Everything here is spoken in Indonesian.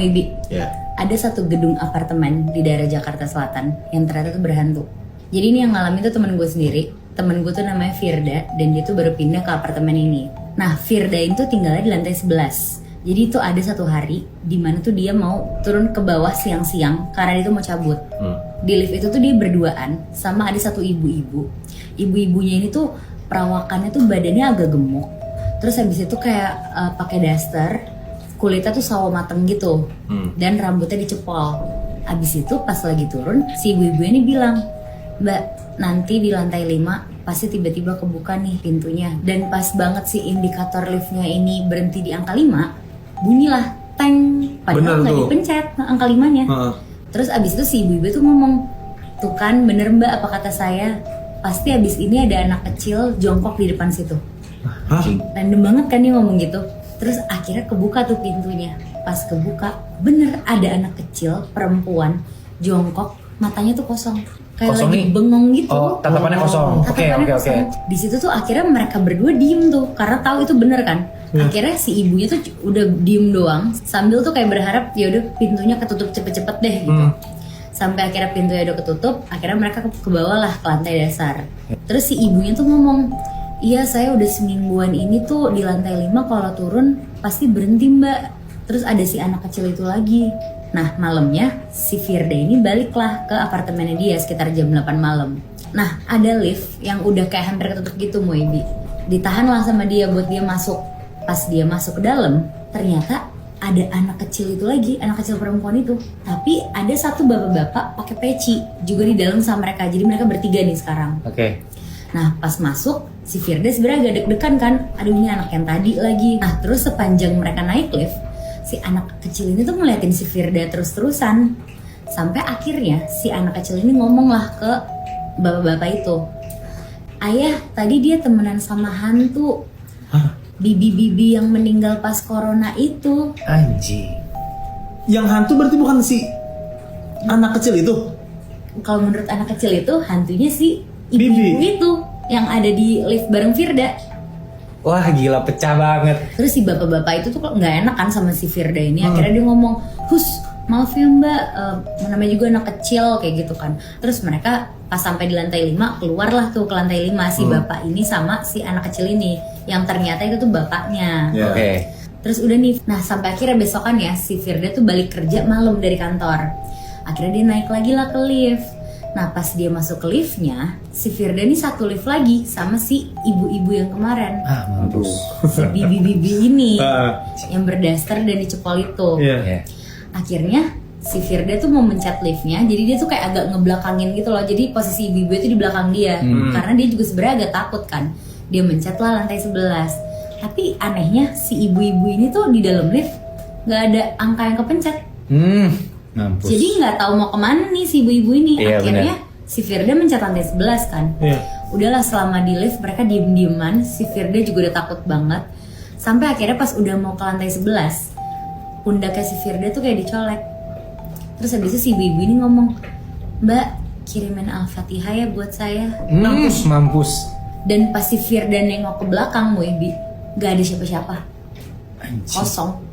Muibi. Ada satu gedung apartemen di daerah Jakarta Selatan yang ternyata tuh berhantu. Jadi ini yang ngalamin tuh temen gue sendiri. Temen gue tuh namanya Firda dan dia tuh baru pindah ke apartemen ini. Nah, Firda itu tinggalnya di lantai 11. Jadi itu ada satu hari di mana tuh dia mau turun ke bawah siang-siang karena dia tuh mau cabut. Di lift itu tuh dia berduaan sama ada satu ibu-ibu. Ibu-ibunya ini tuh perawakannya tuh badannya agak gemuk. Terus habis itu kayak pakai daster, kulitnya tuh sawo mateng gitu. Dan rambutnya dicepol. Habis itu pas lagi turun, si ibu-ibu ini bilang, "Mbak, nanti di lantai 5 pasti tiba-tiba kebuka nih pintunya." Dan pas banget si indikator liftnya ini berhenti di angka 5, bunyilah teng, padahal nggak dipencet angka 5-nya. Terus abis itu si ibu-ibu tuh ngomong, "Tuh kan bener Mbak apa kata saya, pasti abis ini ada anak kecil jongkok di depan situ." Random banget kan dia ngomong gitu. Terus akhirnya kebuka tuh pintunya. Pas kebuka, bener ada anak kecil perempuan jongkok, matanya tuh kosong. Kayak Kosong lagi nih? bengong gitu. Oh, tatapannya kosong. Oke. Di situ tuh akhirnya mereka berdua diem tuh karena tahu itu bener kan. Akhirnya si ibunya tuh udah diem doang sambil tuh kayak berharap ya udah pintunya ketutup cepet-cepet deh gitu. Sampai akhirnya pintunya udah ketutup, akhirnya mereka ke bawah lah ke lantai dasar. Terus si ibunya tuh ngomong, "Iya, saya udah semingguan ini tuh di lantai 5 kalau turun pasti berhenti Mbak." Terus ada si anak kecil itu lagi. Nah, malamnya si Firda ini baliklah ke apartemennya dia sekitar jam 8 malam. Nah, ada lift yang udah kayak hampir ketutup gitu, Muibi. Ditahan lah sama dia buat dia masuk. Pas dia masuk ke dalam, ternyata ada anak kecil itu lagi, anak kecil perempuan itu. Tapi ada satu bapak-bapak pakai peci juga di dalam sama mereka. Jadi mereka bertiga nih sekarang. Nah, pas masuk, si Firda sebenarnya agak deg-degan kan. Aduh, ini anak yang tadi lagi. Nah, terus sepanjang mereka naik lift, si anak kecil ini tuh ngeliatin si Firda terus-terusan. Sampai akhirnya si anak kecil ini ngomong lah ke bapak-bapak itu, "Ayah, tadi dia temenan sama hantu. Bibi-bibi yang meninggal pas corona itu." Anjing. Yang hantu berarti bukan si anak kecil itu? Kalau menurut anak kecil itu, hantunya si ibu-ibu itu yang ada di lift bareng Firda. Wah, gila, pecah banget. Terus si bapak-bapak itu tuh kok nggak enak kan sama si Firda ini. Akhirnya dia ngomong, "Hus, maaf ya Mbak, namanya juga anak kecil," kayak gitu kan. Terus mereka pas sampai di lantai 5, keluarlah tuh ke lantai 5 si bapak ini sama si anak kecil ini, yang ternyata itu tuh bapaknya. Terus udah nih, nah sampai akhirnya besokan ya si Firda tuh balik kerja malam dari kantor. Akhirnya dia naik lagi lah ke lift. Nah pas dia masuk ke liftnya, si Firda ini satu lift lagi sama si ibu-ibu yang kemarin. Mampus. Si bibi-bibi ini yang berdaster dan dicepol itu. Akhirnya si Firda tuh mau mencet liftnya, jadi dia tuh kayak agak ngebelakangin gitu loh. Jadi posisi ibu-ibu itu di belakang dia, karena dia juga sebenarnya agak takut kan. Dia mencet lah lantai 11. Tapi anehnya si ibu-ibu ini tuh di dalam lift nggak ada angka yang kepencet. Mampus. Jadi nggak tahu mau kemana nih si ibu-ibu ini. Akhirnya si Firda mencet lantai 11 kan. Udahlah selama di lift mereka diem-dieman. Si Firda juga udah takut banget. Sampai akhirnya pas udah mau ke lantai 11, pundaknya si Firda tuh kayak dicolek. Terus habis itu si ibu-ibu ini ngomong, "Mbak, kirimin Al-Fatihah ya buat saya." Mampus. Dan pas si Firda nengok ke belakang, Muibi, gak ada siapa-siapa. Kosong.